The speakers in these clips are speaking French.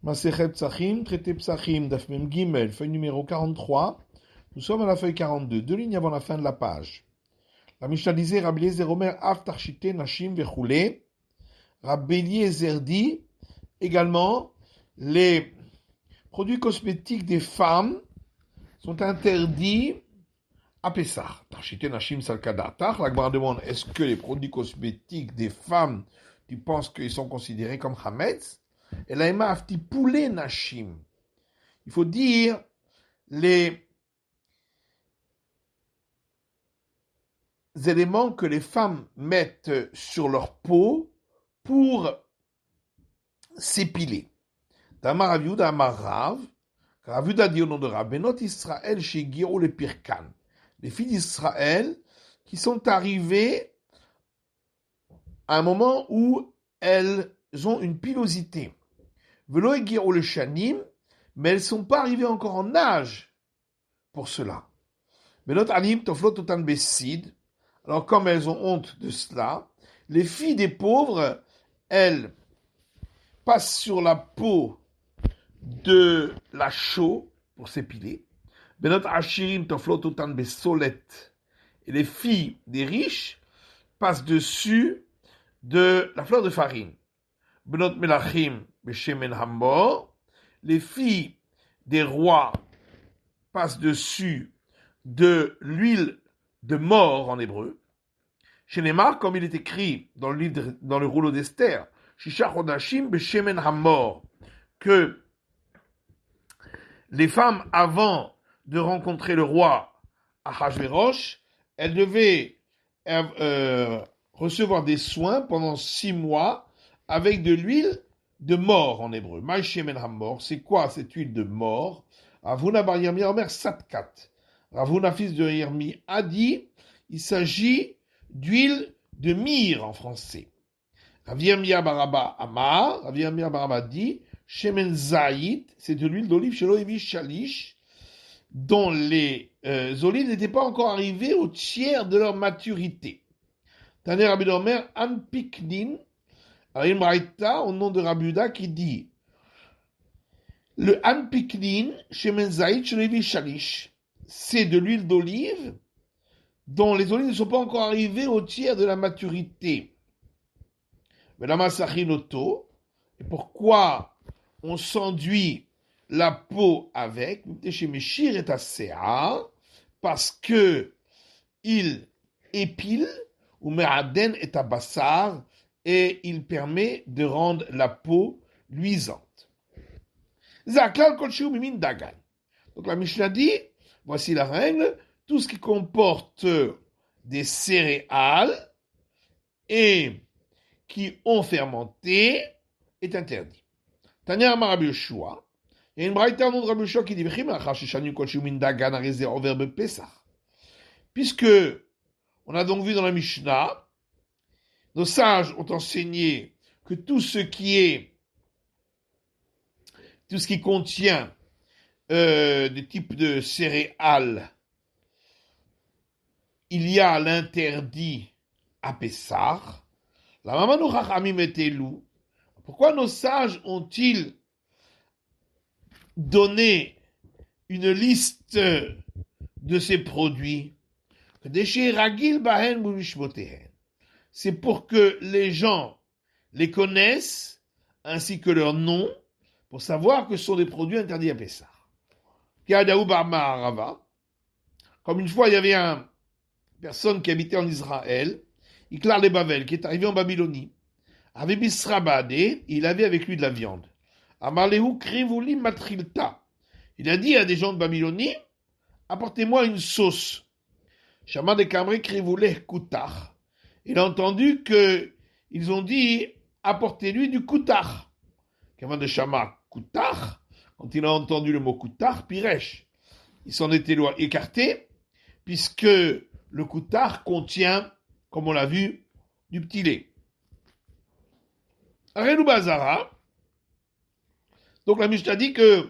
Masechet Psachim, traité Psachim, Daf Mem Gimel, feuille numéro 43. Nous sommes à la feuille 42, deux lignes avant la fin de la page. La Mishnah disait, Rabbi Eliezer Omer, Av Tarshite Nashim Vechoule. Rabbi Eliezer dit, également, les produits cosmétiques des femmes sont interdits à Pessah. Tarshite Nashim Salkadatar. La Gemara demande, est-ce que les produits cosmétiques des femmes, tu penses qu'ils sont considérés comme Hametz? Et là, Emma Afti Poulet Nashim. Il faut dire les éléments que les femmes mettent sur leur peau pour s'épiler. Damar Aviouda Amar Rav, Raviouda dit au nom de Rav, Benot Israël chez Guillaume le Pirkan. Les filles d'Israël qui sont arrivées à un moment où elles ont une pilosité. Velo et Guillaume le Shanim, mais elles ne sont pas arrivées encore en âge pour cela. Benot Anim Toflot Otan Bessid. Alors, comme elles ont honte de cela, les filles des pauvres, elles passent sur la peau de la chaux pour s'épiler. Benot Ashirim Toflot Otan Besolet. Et les filles des riches passent dessus de la fleur de farine. Benot Melachim Beshemen Hamor. Les filles des rois passent dessus de l'huile de mort en hébreu. Chez Neymar, comme il est écrit dans le rouleau d'Esther, Shisha Chodashim Beshemen Hamor, que les femmes, avant de rencontrer le roi Ahashverosh, elles devaient recevoir des soins pendant 6 mois avec de l'huile de mort en hébreu. Maï Shemen Hamor, c'est quoi cette huile de mort? Ravuna bar Yirmi Omer Satkat. Ravuna, fils de Yirmi, a dit, il s'agit d'huile de myrrhe en français. Rav Yirmiyah bar Abba Amar, Rav Yirmiyah bar Abba dit, Shemen Zayit, c'est de l'huile d'olive chez Loévi Shalish, dont les olives n'étaient pas encore arrivées au tiers de leur maturité. Taner Rabbi Omer An Piknin, Arim Raïta, au nom de Rabbi Uda, qui dit, le An Piknin, Shemen Zayit chez Loévi Shalish, c'est de l'huile d'olive dont les olives ne sont pas encore arrivées au tiers de la maturité. Mais la Masachinoto, et pourquoi on s'enduit la peau avec, parce que il épile, ou me'aden et abassar, et il permet de rendre la peau luisante. Zaklal kolshu mimin dagan. Donc la Mishnah dit, voici la règle, tout ce qui comporte des céréales et qui ont fermenté est interdit. Tanya Amar Rabbi Yoshua, il y a une braïta au nom de Rabbi Yoshua qui dit puisque on a donc vu dans la Mishnah, nos sages ont enseigné que tout ce qui contient des types de céréales, il y a l'interdit à Pessah. La Mamanu Chachamim Etelou. Pourquoi nos sages ont-ils donné une liste de ces produits? C'est pour que les gens les connaissent, ainsi que leur nom, pour savoir que ce sont des produits interdits à Pessah. Comme une fois, il y avait une personne qui habitait en Israël, Iklar le Bavel, qui est arrivé en Babylonie, avait Bisrabadé, il avait avec lui de la viande. Amarlehu Krivuli Matrilta. Il a dit à des gens de Babylonie, apportez-moi une sauce. Shama de Kamre Krivule Koutach. Il a entendu qu'ils ont dit, apportez-lui du Koutach. Kaman de Shama Koutach, quand il a entendu le mot Koutach, Piresh. Il s'en était écarté, puisque le Koutach contient, comme on l'a vu, du petit lait. Arenou Bazara. Donc la Mishnah dit que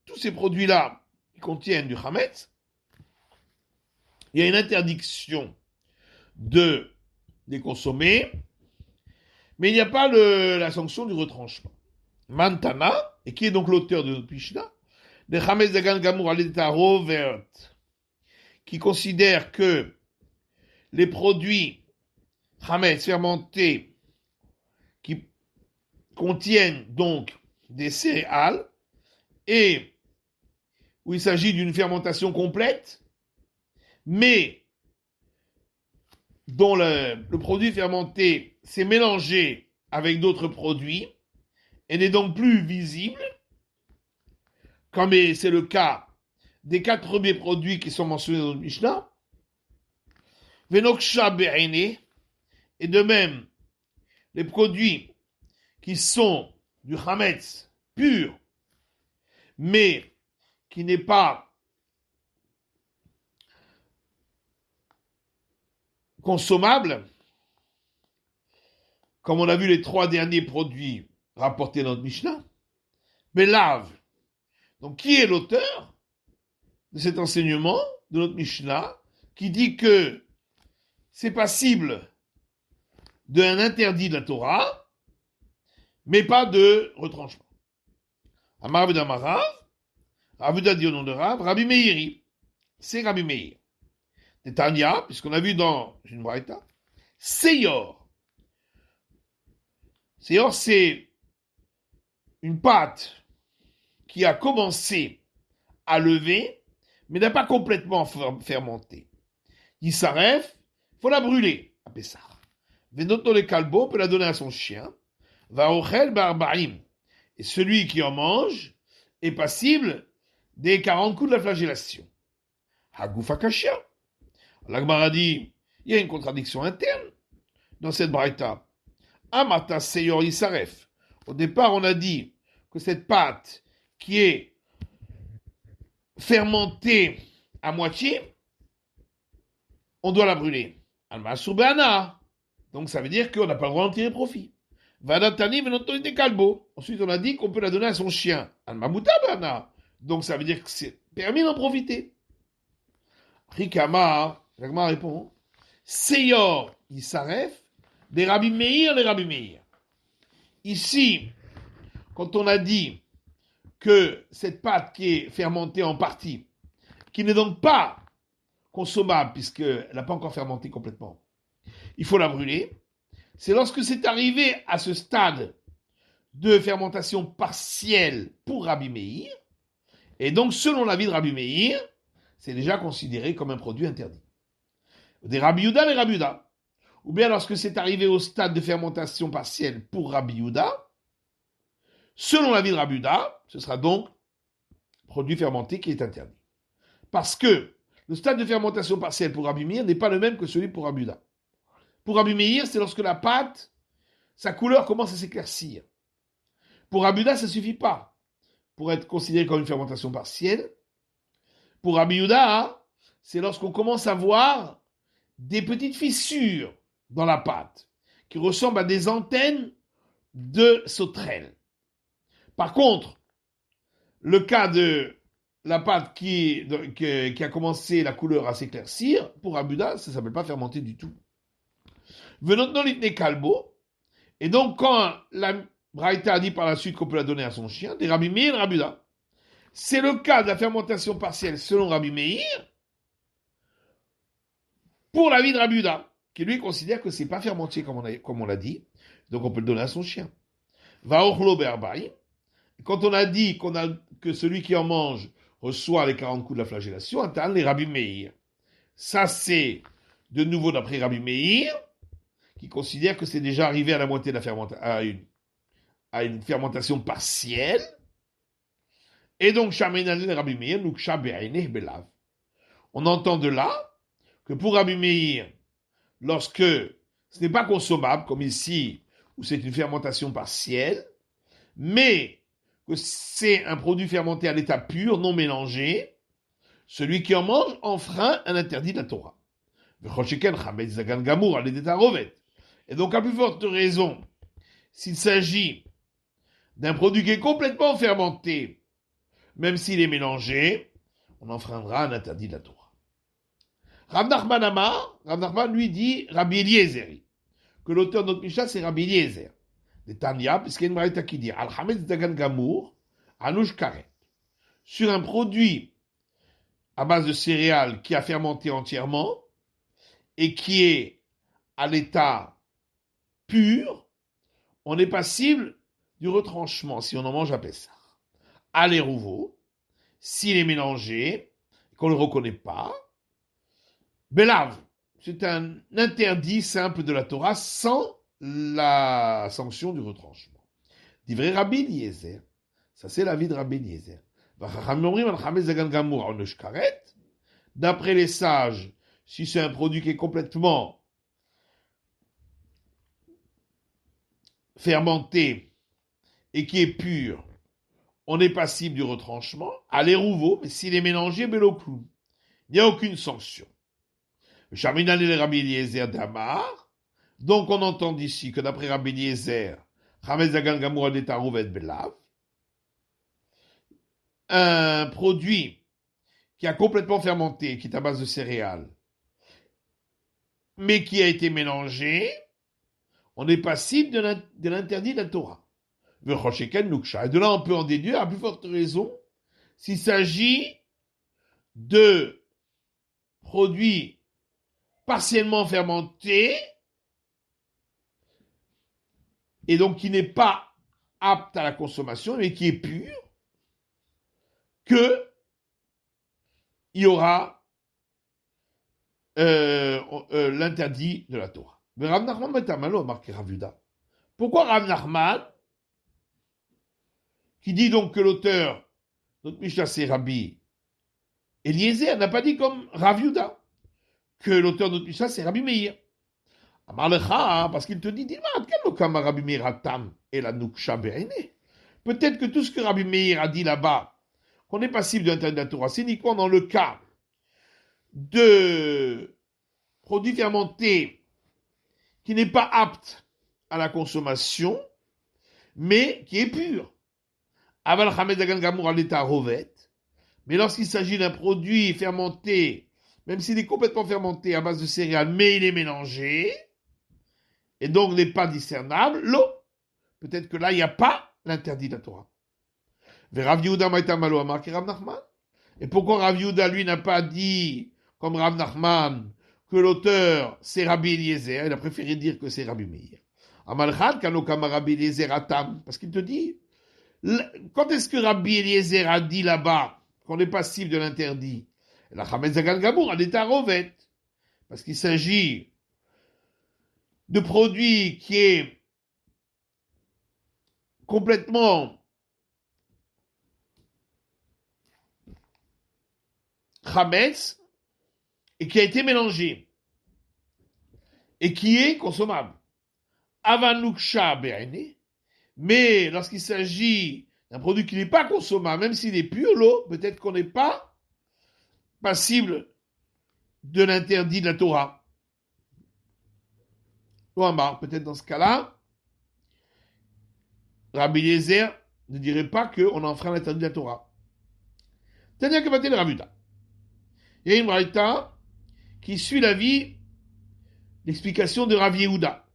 tous ces produits-là qui contiennent du Hametz, il y a une interdiction de les consommer, mais il n'y a pas la sanction du retranchement. Mantana, et qui est donc l'auteur de notre Mishnah, de Chametz Dagan Gamur Aledeta Rovert, qui considère que les produits Chametz fermentés qui contiennent donc des céréales et où il s'agit d'une fermentation complète, mais dont le produit fermenté s'est mélangé avec d'autres produits et n'est donc plus visible, comme c'est le cas des 4 premiers produits qui sont mentionnés dans le Mishnah, Venoksha Be'ene, et de même, les produits qui sont du Chametz pur, mais qui n'est pas consommable, comme on a vu les 3 derniers produits rapportés dans notre Mishnah, mais lave. Donc, qui est l'auteur de cet enseignement de notre Mishnah qui dit que c'est passible d'un interdit de la Torah, mais pas de retranchement. Amar Vedamarav, Ravuda dit au nom de Rav, Rabbi Meiri, c'est Rabbi Meir. Netanya, puisqu'on a vu dans une braïta, Seyor. Seyor, c'est une pâte qui a commencé à lever, mais n'a pas complètement fermenté. Yisaref, il faut la brûler, à Pessah. Venoto le kalbo peut la donner à son chien. Va ochel barbarim. Et celui qui en mange est passible des 40 coups de la flagellation. Hagoufa kashia. L'Agmara dit, il y a une contradiction interne dans cette braïta. Amata seyor yisaref. Au départ, on a dit que cette pâte qui est fermentée à moitié, on doit la brûler. Alma soubana. Donc ça veut dire qu'on n'a pas le droit d'en tirer profit. Vadatani venotolite kalbo. Ensuite, on a dit qu'on peut la donner à son chien. Alma mutabana. Donc ça veut dire que c'est permis d'en profiter. Rikama, Ragma répond, Seyor Yisaref, des Rabbi Meir, les Rabbi Meir. Ici, quand on a dit que cette pâte qui est fermentée en partie, qui n'est donc pas consommable puisqu'elle n'a pas encore fermenté complètement, il faut la brûler. C'est lorsque c'est arrivé à ce stade de fermentation partielle pour Rabbi Meir, et donc selon l'avis de Rabbi Meir, c'est déjà considéré comme un produit interdit. Des Rabbi Yehuda, les Rabbi Yehuda. Ou bien lorsque c'est arrivé au stade de fermentation partielle pour Rabbi Yehuda, selon l'avis de Rabbi Yehuda, ce sera donc produit fermenté qui est interdit. Parce que le stade de fermentation partielle pour Rabbi Meir n'est pas le même que celui pour Rabbi Yehuda. Pour Rabbi Meir, c'est lorsque la pâte, sa couleur commence à s'éclaircir. Pour Rabbi Yehuda, ça ne suffit pas pour être considéré comme une fermentation partielle. Pour Rabbi Yehuda, c'est lorsqu'on commence à voir des petites fissures dans la pâte qui ressemblent à des antennes de sauterelles. Par contre, le cas de la pâte qui a commencé la couleur à s'éclaircir, pour Rabbi Yehuda, ça ne s'appelle pas fermenté du tout. Venons dans l'itne kalbo, et donc quand la Braïta a dit par la suite qu'on peut la donner à son chien, des Rabbi Meir et Rabbi Yehuda, c'est le cas de la fermentation partielle selon Rabbi Meir, pour l'avis de Rabbi Yehuda, qui lui considère que c'est pas fermenté comme on l'a dit, donc on peut le donner à son chien. Va ochlo berbaï. Quand on a dit que celui qui en mange reçoit les 40 coups de la flagellation, attend les Rabbi Meir. Ça c'est de nouveau d'après Rabbi Meir, qui considère que c'est déjà arrivé à la moitié de la fermentation, à une fermentation partielle. Et donc, Rabbi Meir, on entend de là que pour Rabbi Meir, lorsque ce n'est pas consommable, comme ici, où c'est une fermentation partielle, mais que c'est un produit fermenté à l'état pur, non mélangé, celui qui en mange enfreint un interdit de la Torah. Et donc, à plus forte raison, s'il s'agit d'un produit qui est complètement fermenté, même s'il est mélangé, on enfreindra un interdit de la Torah. Rav Nachman lui dit Rabbi Eliezer, que l'auteur de notre Mishnah c'est Rabbi Eliezer. de Tanya, puisqu'il y a une braïta qui dit Al Hametz Dagan Gamour, Anouch Karet. Sur un produit à base de céréales qui a fermenté entièrement et qui est à l'état pur, on est passible du retranchement si on en mange à Pessah. À l'Hérouveau, s'il est mélangé, qu'on ne le reconnaît pas, Belav, c'est un interdit simple de la Torah sans la sanction du retranchement. Divrei Rabbi Eliezer, ça c'est l'avis de Rabbi Eliezer. D'après les sages, si c'est un produit qui est complètement fermenté et qui est pur, on est passible du retranchement, à l'Hérouveau, mais s'il est mélangé, Beloklum, il n'y a aucune sanction. Rabbi Eliezer d'Amar, donc on entend d'ici que d'après Rabbi Eliezer, un produit qui a complètement fermenté, qui est à base de céréales, mais qui a été mélangé, on est passible de l'interdit de la Torah. Et de là, on peut en déduire, à plus forte raison, s'il s'agit de produits partiellement fermentés, et donc qui n'est pas apte à la consommation, mais qui est pur, que il y aura l'interdit de la Torah. Mais Rav Nachman Betamalo a marqué Rav Yuda. Pourquoi Rav Nachman, qui dit donc que l'auteur, notre Mishnah c'est Rabbi Eliezer, n'a pas dit comme Rav Yuda, que l'auteur de notre Mishnah c'est Rabbi Meir. Amar lecha, parce qu'il te dit, Rabbi Meir atam et la nuksha be'ene. Peut-être que tout ce que Rabbi Meir a dit là-bas, qu'on est passible de l'interdit de la Torah, c'est uniquement dans le cas de produits fermentés qui n'est pas apte à la consommation, mais qui est pur. Aval Chametz Dagan Gamour à l'état rovet. Mais lorsqu'il s'agit d'un produit fermenté, même s'il est complètement fermenté à base de céréales, mais il est mélangé, et donc n'est pas discernable, l'eau. Peut-être que là, il n'y a pas l'interdit de la Torah. Rav Yehuda Maïtamalo a marqué Rav Nachman. Et pourquoi Rav Yehuda, lui, n'a pas dit, comme Rav Nachman, que l'auteur, c'est Rabbi Eliezer, il a préféré dire que c'est Rabbi Meir. Amalchad, Kanokama Rabbi Eliezer Atam, parce qu'il te dit, quand est-ce que Rabbi Eliezer a dit là-bas qu'on est passible de l'interdit? La Chametz Dagan Gamour, elle est à Rovet, parce qu'il s'agit de produits qui est complètement Chametz et qui a été mélangé et qui est consommable. Avanuksha be'ene, mais lorsqu'il s'agit d'un produit qui n'est pas consommable, même s'il est pur, l'eau, peut-être qu'on n'est pas passible de l'interdit de la Torah. Peut-être dans ce cas-là, Rabbi Eliezer ne dirait pas qu'on enfreint l'interdit de la Torah. C'est-à-dire que va-t-il Rav Yuda? Il y a une braïta qui suit l'explication de Rav Yehuda.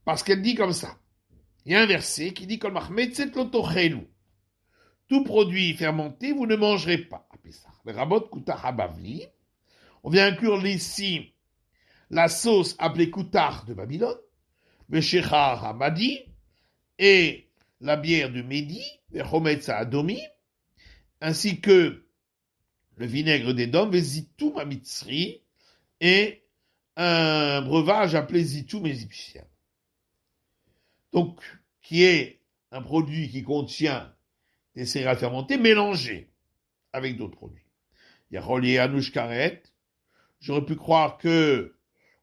Parce qu'elle dit comme ça. Il y a un verset qui dit Kol machmetzet lo tochelu. Tout produit fermenté, vous ne mangerez pas. Le rabot kutach habavli. On vient inclure ici la sauce appelée kutach de Babylone, le shechar hamadi, et la bière de Médi, le chometz adomi, ainsi que le vinaigre d'Édom, le zitoum amitzri, et un breuvage appelé zitoum égyptien. Donc, qui est un produit qui contient des céréales fermentées mélangées avec d'autres produits. Il y a relié à Anouch Karet. J'aurais pu croire que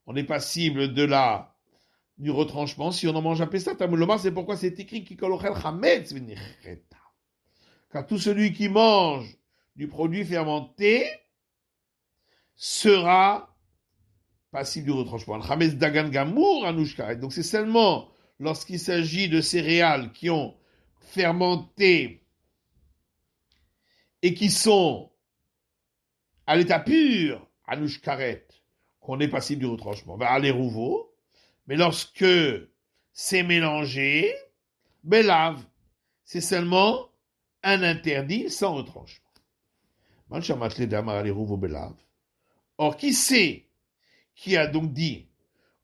on est passible du retranchement si on en mange un Pessah. Tamulomar, c'est pourquoi c'est écrit Kikolochel Chametz v'nicheta. Car tout celui qui mange du produit fermenté sera passible du retranchement. Le Chametz Dagan Gamour Anouch Karet. Donc c'est seulement lorsqu'il s'agit de céréales qui ont fermenté et qui sont à l'état pur, Anouch Karet, qu'on est passible du retranchement. À l'Hérouveau, mais lorsque c'est mélangé, belav. C'est seulement un interdit sans retranchement. Or, qui sait, qui a donc dit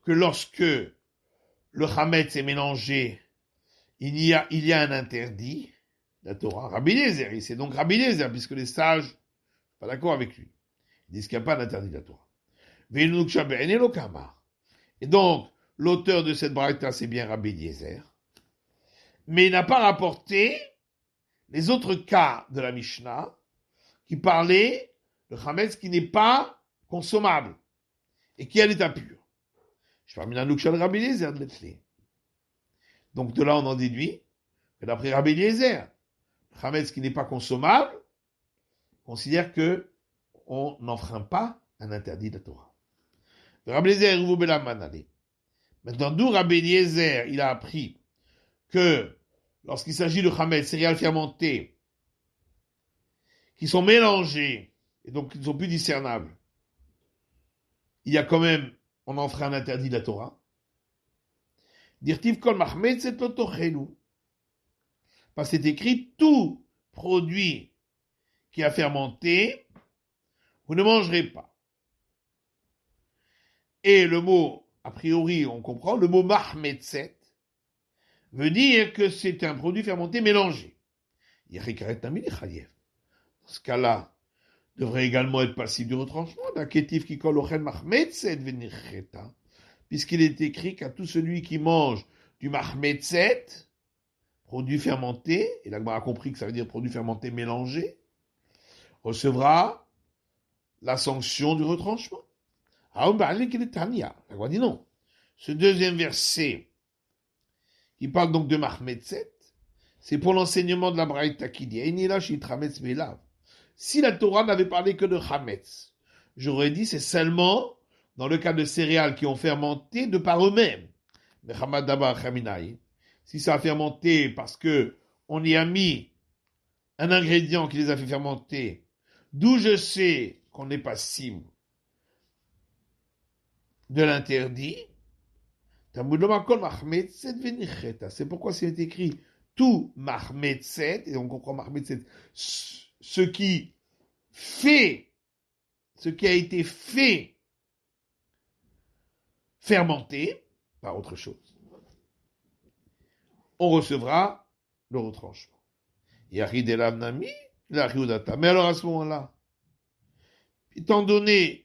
que lorsque le Hametz est mélangé, il y a un interdit, la Torah, Rabbi Eliezer, c'est donc Rabbi Eliezer, puisque les sages ne sont pas d'accord avec lui. Ils disent qu'il n'y a pas d'interdit de la Torah. Et donc, l'auteur de cette braïta, c'est bien Rabbi Eliezer, mais il n'a pas rapporté les autres cas de la Mishnah qui parlaient de Hametz qui n'est pas consommable et qui est à l'état pur. Donc de là, on en déduit que d'après Rabbi Eliezer, Hametz qui n'est pas consommable considère que on n'enfreint pas un interdit de la Torah. Rabbi Eliezer, maintenant, d'où Rabbi Eliezer, il a appris que lorsqu'il s'agit de Hametz, céréales fermentées, qui sont mélangées, et donc qui ne sont plus discernables, il y a quand même, on en fera un interdit de la Torah. Dirtiv kol mahmet c'est l'otochelu. Parce que c'est écrit, tout produit qui a fermenté, vous ne mangerez pas. Et le mot, a priori, on comprend, le mot mahmetzet veut dire que c'est un produit fermenté mélangé. Dans ce cas-là, devrait également être passible du retranchement, puisqu'il est écrit qu'à tout celui qui mange du mahmetzet, produit fermenté, et l'Agma a compris que ça veut dire produit fermenté mélangé, recevra la sanction du retranchement. L'Agma dit non. Ce deuxième verset, qui parle donc de mahmetzet, c'est pour l'enseignement de la Braïta qui dit si la Torah n'avait parlé que de Hametz, j'aurais dit c'est seulement dans le cas de céréales qui ont fermenté de par eux-mêmes. Mais si ça a fermenté parce que on y a mis un ingrédient qui les a fait fermenter, d'où je sais qu'on est passible de l'interdit, c'est pourquoi c'est écrit tout mahmetzet, et on comprend mahmetzet, ce qui a été fait fermenter par autre chose, on recevra le retranchement. Mais alors à ce moment-là, étant donné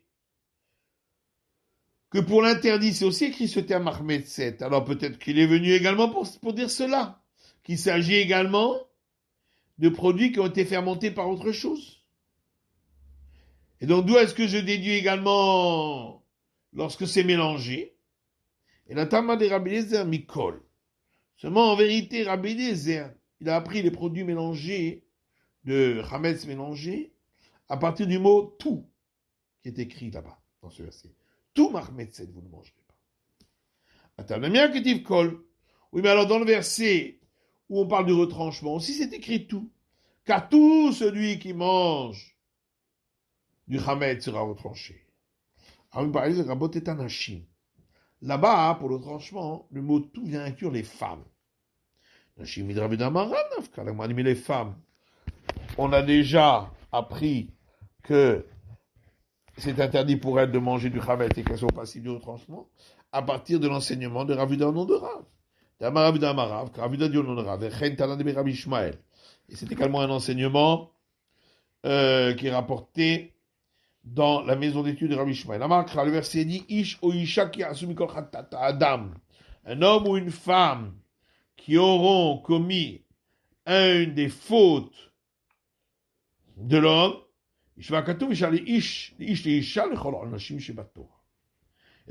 que pour l'interdit, c'est aussi écrit ce terme mahmetzet, alors peut-être qu'il est venu également pour dire cela, qu'il s'agit également de produits qui ont été fermentés par autre chose. Et donc, d'où est-ce que je déduis également lorsque c'est mélangé? Et la tama de Rabbi Eliezer mikol. Seulement, en vérité, Rabbi Eliezer, il a appris les produits mélangés, de Hametz mélangés, à partir du mot tout, qui est écrit là-bas, dans ce verset. Tout mahmetzet, vous ne mangerez pas. Atamamia ketiv kol. Oui, mais alors dans le verset où on parle du retranchement, aussi c'est écrit tout. Car tout celui qui mange du Hametz sera retranché. Là-bas, pour le retranchement, le mot tout vient inclure les femmes. Mais les femmes, on a déjà appris que c'est interdit pour elles de manger du Hametz et qu'elles sont passibles du retranchement à partir de l'enseignement de Rav Yuda au nom de Rav. Et c'est également un enseignement qui est rapporté dans la maison d'études de Rabbi Ishmael. Le verset dit Ish o isha ki asu mikol chatat adam. Un homme ou une femme qui auront commis une des fautes de l'homme. Et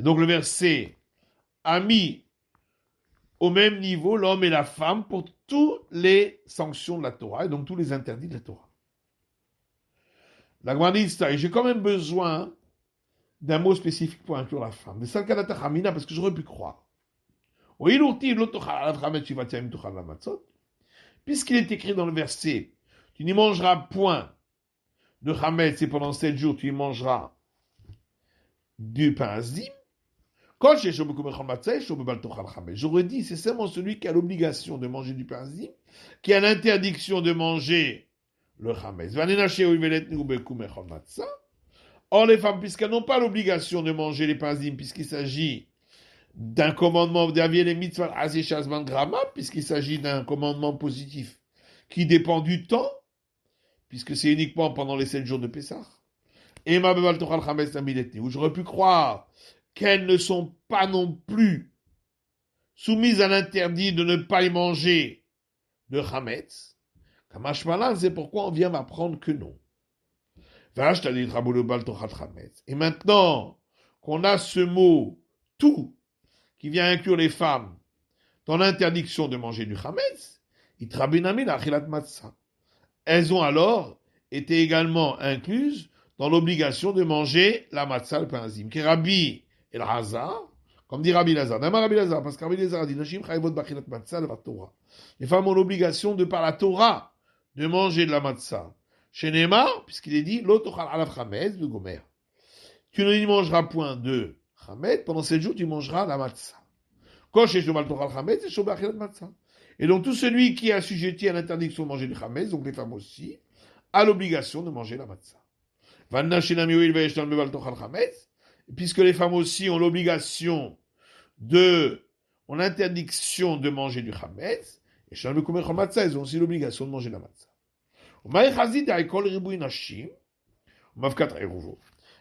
donc le verset a mis au même niveau l'homme et la femme pour toutes les sanctions de la Torah et donc tous les interdits de la Torah. La Gemara dit ça, et j'ai quand même besoin d'un mot spécifique pour inclure la femme. Parce que j'aurais pu croire. Puisqu'il est écrit dans le verset, tu n'y mangeras point de Hametz et pendant 7 jours tu y mangeras du pain azim, J'aurais dit, c'est seulement celui qui a l'obligation de manger du pain azim, qui a l'interdiction de manger le chametz. Or, les femmes, puisqu'elles n'ont pas l'obligation de manger les pains azim, puisqu'il s'agit d'un commandement d'avier les mitzvah azishazman grama, puisqu'il s'agit d'un commandement positif qui dépend du temps, puisque c'est uniquement pendant les 7 jours de Pessah. Et ma beval tochal chametz où j'aurais pu croire qu'elles ne sont pas non plus soumises à l'interdit de ne pas y manger de chametz. Kamashmalan, c'est pourquoi on vient m'apprendre que non. Et maintenant qu'on a ce mot tout qui vient inclure les femmes dans l'interdiction de manger du chametz, elles ont alors été également incluses dans l'obligation de manger la matzah, le pain azim. Qui Rabbi El-Hazar, comme dit Rabbi Lazar. D'abord Rabbi Lazar, parce que Rabbi Lazar dit les femmes ont l'obligation de par la Torah de manger de la matzah. Chez Neymar, puisqu'il est dit, de gomer. Tu ne mangeras point de chametz, pendant 7 jours tu mangeras la matzah. Et donc tout celui qui est assujetti à l'interdiction de manger du chametz, donc les femmes aussi, a l'obligation de manger la matzah. Puisque les femmes aussi ont l'obligation ont l'interdiction de manger du chametz, et elles ont aussi l'obligation de manger la matzah.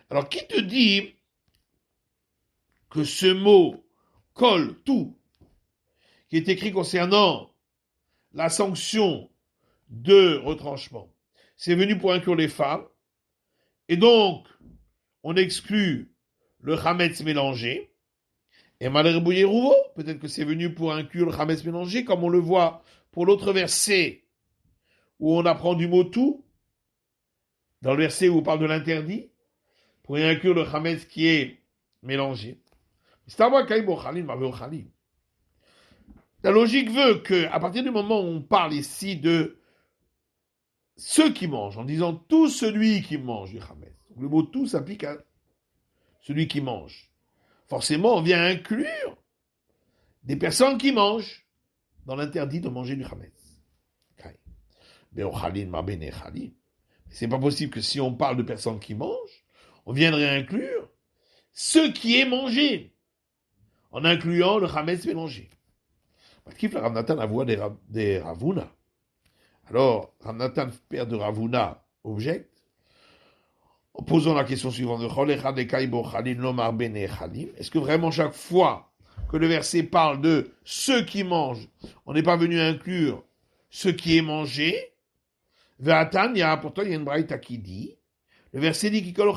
Alors, qui te dit que ce mot kol, tout, qui est écrit concernant la sanction de retranchement, c'est venu pour inclure les femmes, et donc on exclut le chametz mélangé, et malherbouillé rouvo, peut-être que c'est venu pour inclure le chametz mélangé, comme on le voit pour l'autre verset, où on apprend du mot tout, dans le verset où on parle de l'interdit, pour y inclure le chametz qui est mélangé. La logique veut que, à partir du moment où on parle ici de ceux qui mangent, en disant tout celui qui mange du chametz, le mot tout s'applique à celui qui mange. Forcément, on vient inclure des personnes qui mangent dans l'interdit de manger du chametz. C'est pas possible que si on parle de personnes qui mangent, on viendrait inclure ce qui est mangé, en incluant le chametz mélangé. Ramnatan la voix des Ravuna. Alors, Ramnatan, père de Ravuna, objecte, en posant la question suivante, est-ce que vraiment chaque fois que le verset parle de ceux qui mangent, on n'est pas venu inclure ce qui est mangé? Pourtant, il y a une braïta qui dit, le verset dit quand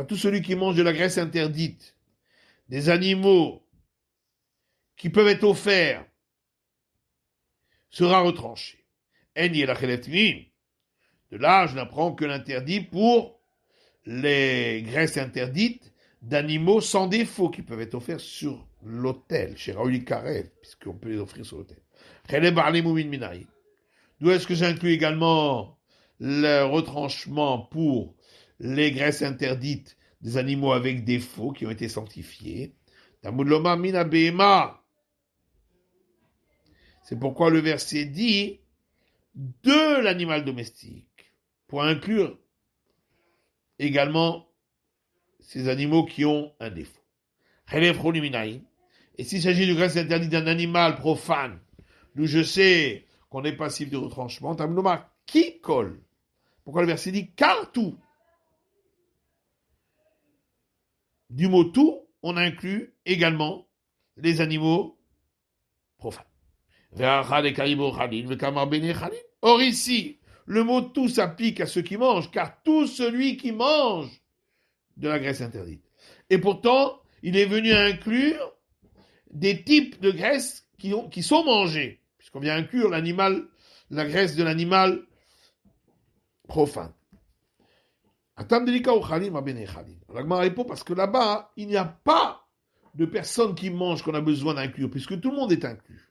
tout celui qui mange de la graisse interdite, des animaux qui peuvent être offerts, sera retranché. De là, je n'apprends que l'interdit pour les graisses interdites d'animaux sans défaut qui peuvent être offerts sur l'autel, chez Raouli Karev, puisqu'on peut les offrir sur l'autel. D'où est-ce que j'inclus également le retranchement pour les graisses interdites des animaux avec défaut qui ont été sanctifiés? C'est pourquoi le verset dit de l'animal domestique, pour inclure également ces animaux qui ont un défaut. Et s'il s'agit de graisse interdite d'un animal profane, d'où je sais qu'on est passif de retranchement, Tamnoma qui colle. Pourquoi le verset dit car tout? Du mot tout, on inclut également les animaux profanes. Or ici, le mot tout s'applique à ceux qui mangent, car tout celui qui mange de la graisse interdite. Et pourtant, il est venu inclure des types de graisses qui sont mangées, puisqu'on vient inclure la graisse de l'animal profane. L'Agmara répond parce que là-bas, il n'y a pas de personnes qui mangent qu'on a besoin d'inclure, puisque tout le monde est inclus.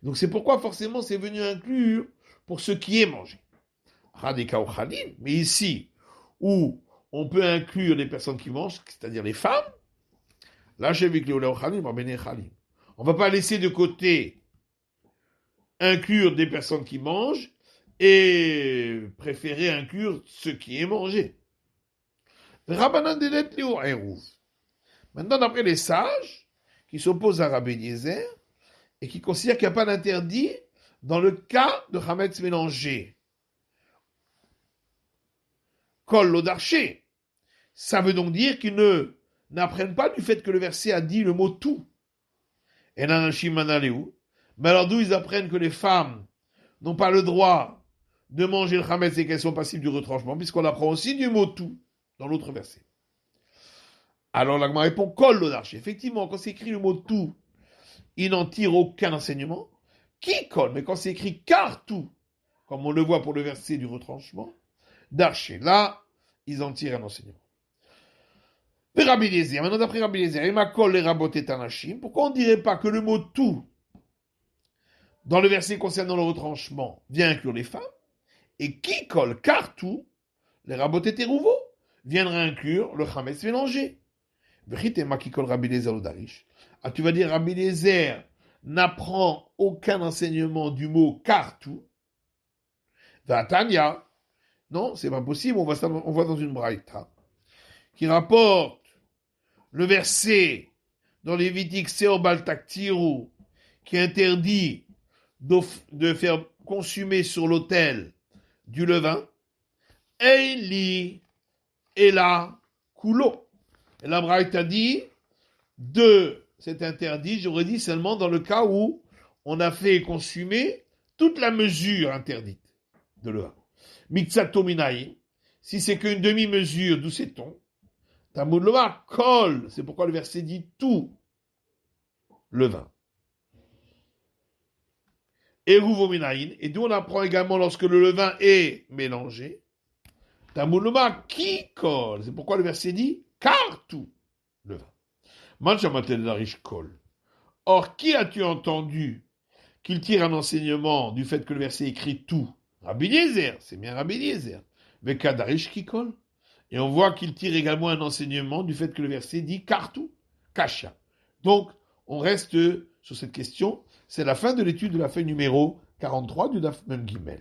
Donc c'est pourquoi forcément c'est venu inclure pour ce qui est mangé. Mais ici, où on peut inclure les personnes qui mangent, c'est-à-dire les femmes. Là, j'ai vu que les Khalim, on ne va pas laisser de côté inclure des personnes qui mangent et préférer inclure ce qui est mangé. Maintenant, d'après les sages qui s'opposent à Rabbi Eliezer et qui considèrent qu'il n'y a pas d'interdit dans le cas de Hametz mélangé. Kol l'odarché. Ça veut donc dire qu'ils n'apprennent pas du fait que le verset a dit le mot tout. Et nanashim manaleu. Mais alors d'où ils apprennent que les femmes n'ont pas le droit de manger le Hametz et qu'elles sont passibles du retranchement, puisqu'on apprend aussi du mot tout dans l'autre verset. Alors l'Agma répond Kol l'odarché. Effectivement, quand c'est écrit le mot tout, il n'en tire aucun enseignement. Qui colle? Mais quand c'est écrit car tout, comme on le voit pour le verset du retranchement, d'archer, là, ils en tirent un enseignement. Rabbi Eliezer, maintenant d'après Rabbi Eliezer, il m'a collé les rabotés tanachim. Pourquoi on ne dirait pas que le mot tout, dans le verset concernant le retranchement, vient inclure les femmes, et qui colle car tout, les rabotés terouvo, viendra inclure le chametz mélangé. Qui colle Rabbi Eliezer au darish. Ah, tu vas dire Rabbi Eliezer n'apprend aucun enseignement du mot car tout. Vatania. Non, c'est pas possible, on va dans une braïta qui rapporte le verset dans Lévitique Seobal Taktiru qui interdit de faire consumer sur l'autel du levain. Eili Ela Kulo. Et la braïta dit c'est interdit, j'aurais dit seulement dans le cas où on a fait consumer toute la mesure interdite de levain. Mitzato minaï, si c'est qu'une demi-mesure, d'où sait-on? Tamud loma kol, c'est pourquoi le verset dit tout levain. Eruvo minaïn, et d'où on apprend également lorsque le levain est mélangé. Tamud loma ki kol, c'est pourquoi le verset dit car tout levain. Or, qui as-tu entendu qu'il tire un enseignement du fait que le verset écrit tout? Rabbi Eliezer, c'est bien Rabbi Eliezer. Mais Kadarish qui colle. Et on voit qu'il tire également un enseignement du fait que le verset dit car tout, kasha. Donc, on reste sur cette question. C'est la fin de l'étude de la feuille numéro 43 du Daf Mem Gimel.